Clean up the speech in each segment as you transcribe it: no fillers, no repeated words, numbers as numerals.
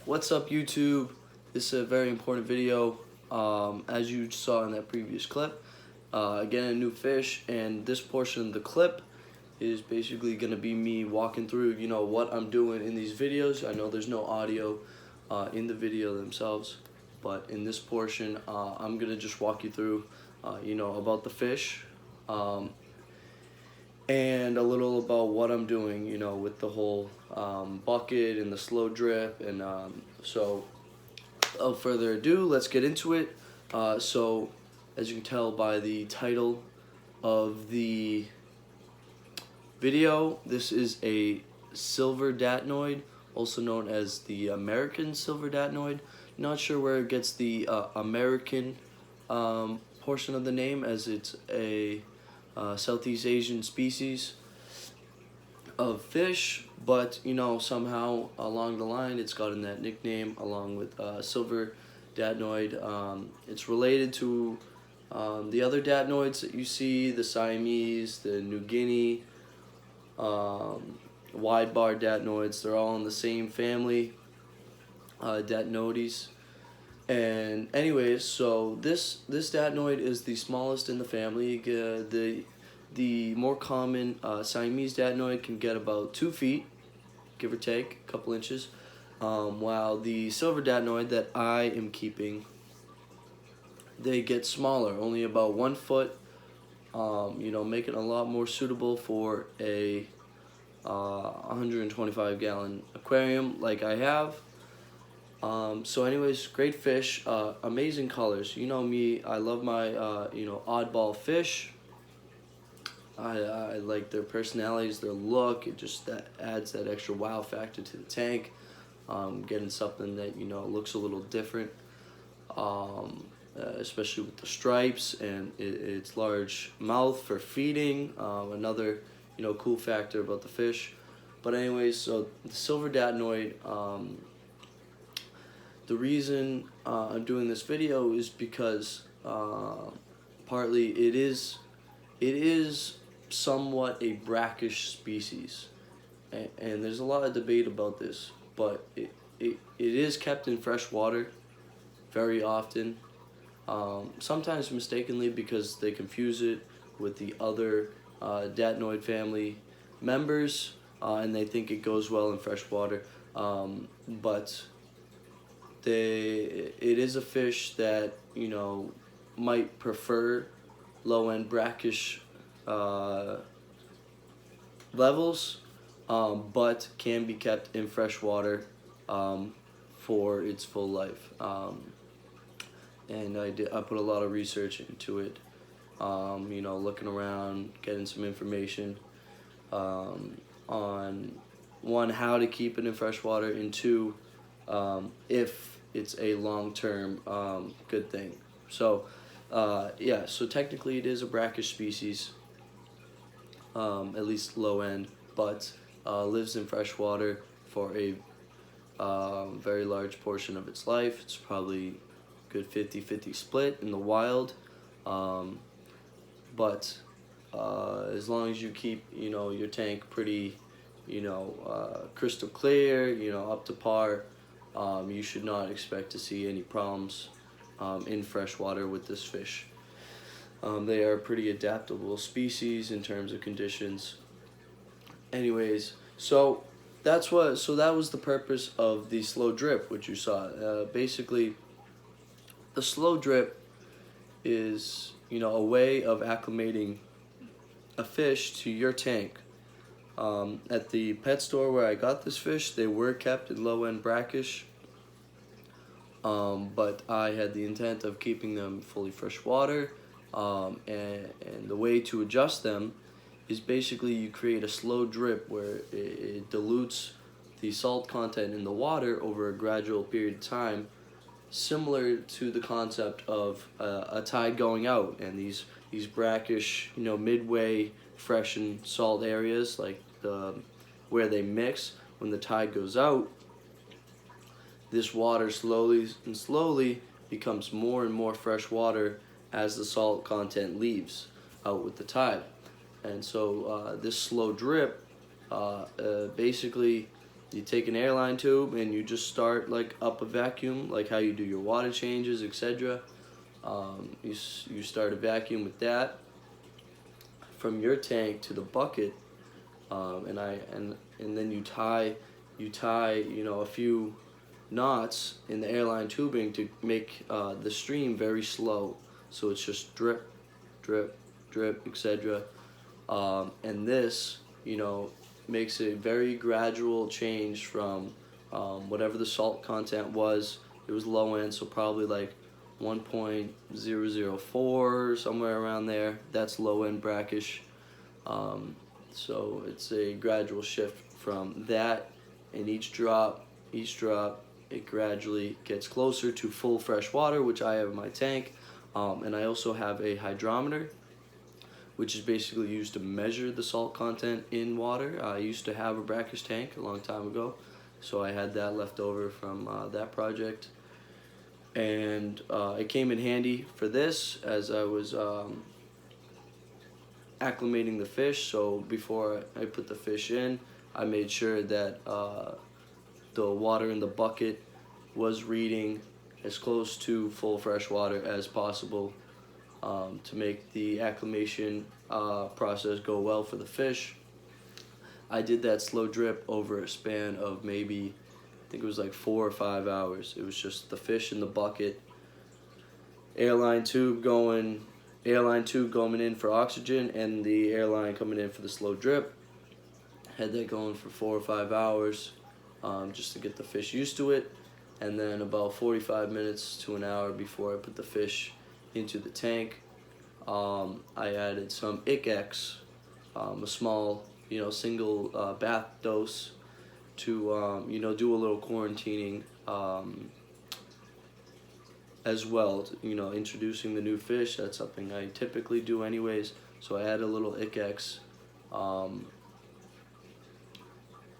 What's up, YouTube? This is a very important video. As you saw in that previous clip, getting a new fish, and this portion of the clip is basically going to be me walking through, what I'm doing in these videos. I know there's no audio in the video themselves, but in this portion, I'm going to just walk you through, about the fish. And a little about what I'm doing, with the whole bucket and the slow drip. And so without further ado, let's get into it. So as you can tell by the title of the video, this is a silver datnoid, also known as the American silver datnoid. Not sure where it gets the American portion of the name, as it's a Southeast Asian species of fish, but somehow along the line it's gotten that nickname along with silver datnoid. It's related to the other datnoids that you see, the Siamese, the New Guinea, wide bar datnoids. They're all in the same family, Datnoids. And anyways, so this datnoid is the smallest in the family. The more common Siamese datnoid can get about 2 feet, give or take a couple inches, while the silver datnoid that I am keeping, they get smaller, only about 1 foot. Making a lot more suitable for a 125-gallon aquarium like I have. So anyways, great fish, amazing colors. You know me, I love my, oddball fish. I like their personalities, their look. It just adds that extra wow factor to the tank. Getting something that, looks a little different, especially with the stripes and its large mouth for feeding. Another, cool factor about the fish. But anyways, so the silver datnoid, the reason I'm doing this video is because partly it is somewhat a brackish species, and there's a lot of debate about this, but it is kept in fresh water very often, sometimes mistakenly because they confuse it with the other datnoid family members, and they think it goes well in fresh water, but it is a fish that might prefer low-end brackish levels, but can be kept in fresh water for its full life. And I put a lot of research into it, looking around, getting some information on, one, how to keep it in fresh water, and two, if it's a long-term good thing. So yeah, so technically it is a brackish species, at least low end, but lives in fresh water for a very large portion of its life. It's probably a good 50-50 split in the wild, but as long as you keep your tank pretty crystal clear, up to par, you should not expect to see any problems in freshwater with this fish. They are a pretty adaptable species in terms of conditions. Anyways, so that was the purpose of the slow drip, which you saw. Basically, the slow drip is a way of acclimating a fish to your tank. At the pet store where I got this fish, they were kept in low-end brackish, but I had the intent of keeping them fully freshwater, and the way to adjust them is basically you create a slow drip where it dilutes the salt content in the water over a gradual period of time, similar to the concept of a tide going out, and these brackish, midway fresh and salt areas, like where they mix when the tide goes out, this water slowly becomes more and more fresh water as the salt content leaves out with the tide. And so this slow drip basically you take an airline tube and you just start like up a vacuum, like how you do your water changes, etc. You start a vacuum with that from your tank to the bucket, and then you tie a few knots in the airline tubing to make the stream very slow, so it's just drip, drip, drip, etc. And this, makes a very gradual change from whatever the salt content was. It was low end, so probably like 1.004, somewhere around there. That's low end brackish. So it's a gradual shift from that, and each drop, it gradually gets closer to full fresh water, which I have in my tank. And I also have a hydrometer, which is basically used to measure the salt content in water. I used to have a brackish tank a long time ago, so I had that left over from that project. And it came in handy for this as I was acclimating the fish. So before I put the fish in, I made sure that the water in the bucket was reading as close to full fresh water as possible, to make the acclimation process go well for the fish. I did that slow drip over a span of maybe, I think it was like 4 or 5 hours. It was just the fish in the bucket, airline tube going in for oxygen, and the airline coming in for the slow drip. Had that going for 4 or 5 hours, just to get the fish used to it. And then about 45 minutes to an hour before I put the fish into the tank, I added some ICX, a small, single bath dose to, do a little quarantining as well. Introducing the new fish, that's something I typically do anyways. So I added a little ICX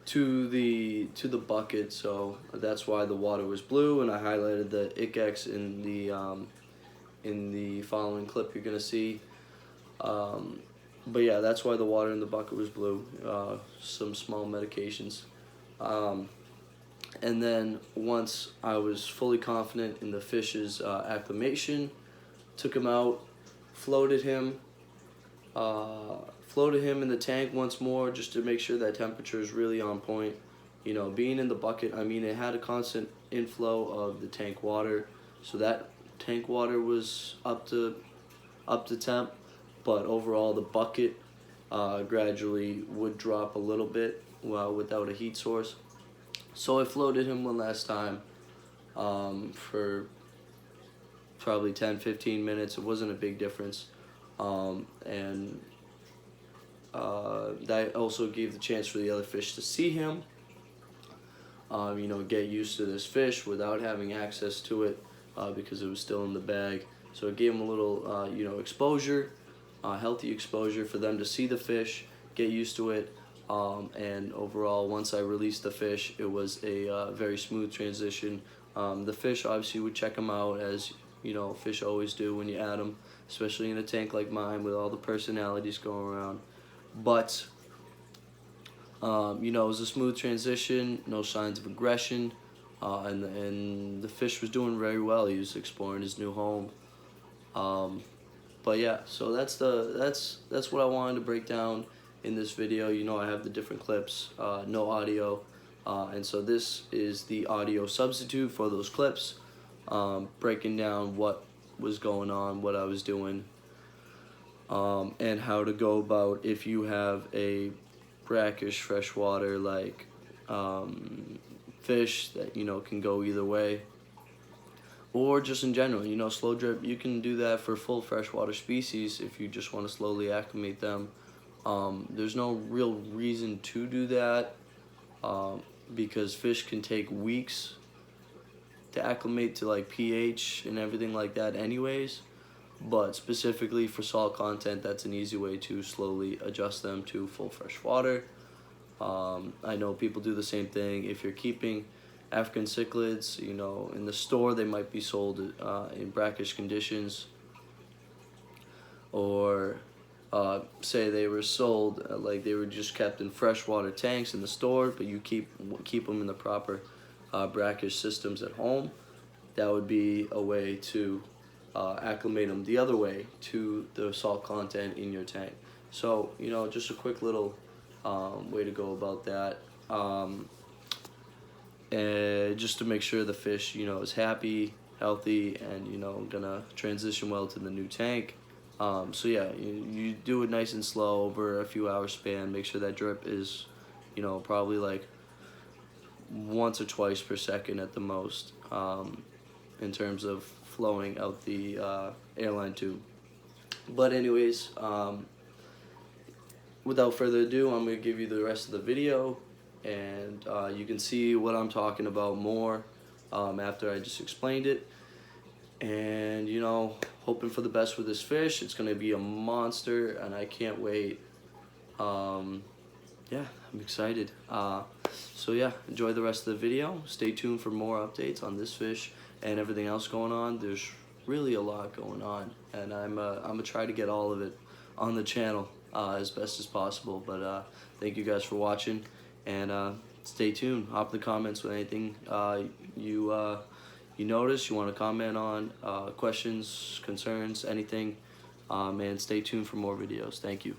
to the bucket, so that's why the water was blue, and I highlighted the ICX in the following clip you're gonna see. But yeah, that's why the water in the bucket was blue. Some small medications. And then once I was fully confident in the fish's acclimation, took him out, floated him in the tank once more, just to make sure that temperature is really on point. Being in the bucket, it had a constant inflow of the tank water, so that tank water was up to temp, but overall the bucket gradually would drop a little bit without a heat source. So I floated him one last time for probably 10-15 minutes. It wasn't a big difference, and that also gave the chance for the other fish to see him, get used to this fish without having access to it, because it was still in the bag. So it gave them a little, exposure, healthy exposure for them to see the fish, get used to it, and overall, once I released the fish, it was a very smooth transition. The fish obviously would check them out, as fish always do when you add them, especially in a tank like mine with all the personalities going around. But it was a smooth transition, no signs of aggression, and the fish was doing very well. He was exploring his new home. But yeah, so that's what I wanted to break down in this video. I have the different clips, no audio, and so this is the audio substitute for those clips, breaking down what was going on, what I was doing, and how to go about if you have a brackish freshwater like fish that can go either way, or just in general. Slow drip, you can do that for full freshwater species if you just want to slowly acclimate them. There's no real reason to do that, because fish can take weeks to acclimate to like pH and everything like that anyways. But specifically for salt content, that's an easy way to slowly adjust them to full fresh water. I know people do the same thing. If you're keeping African cichlids, in the store, they might be sold in brackish conditions, or say they were sold, like they were just kept in freshwater tanks in the store, but you keep them in the proper brackish systems at home. That would be a way to acclimate them the other way to the salt content in your tank. So, you know, just a quick little way to go about that. And just to make sure the fish, you know, is happy, healthy, and, you know, gonna transition well to the new tank. So yeah, you do it nice and slow over a few hour span. Make sure that drip is, you know, probably like once or twice per second at the most, in terms of flowing out the airline tube. But anyways, without further ado, I'm going to give you the rest of the video, and you can see what I'm talking about more after I just explained it. And, you know, hoping for the best with this fish. It's going to be a monster, and I can't wait. Yeah, I'm excited. So yeah, enjoy the rest of the video. Stay tuned for more updates on this fish and everything else going on. There's really a lot going on, and I'm gonna try to get all of it on the channel as best as possible. But thank you guys for watching, and stay tuned. Hop in the comments with anything you notice, you want to comment on, questions, concerns, anything, and stay tuned for more videos. Thank you.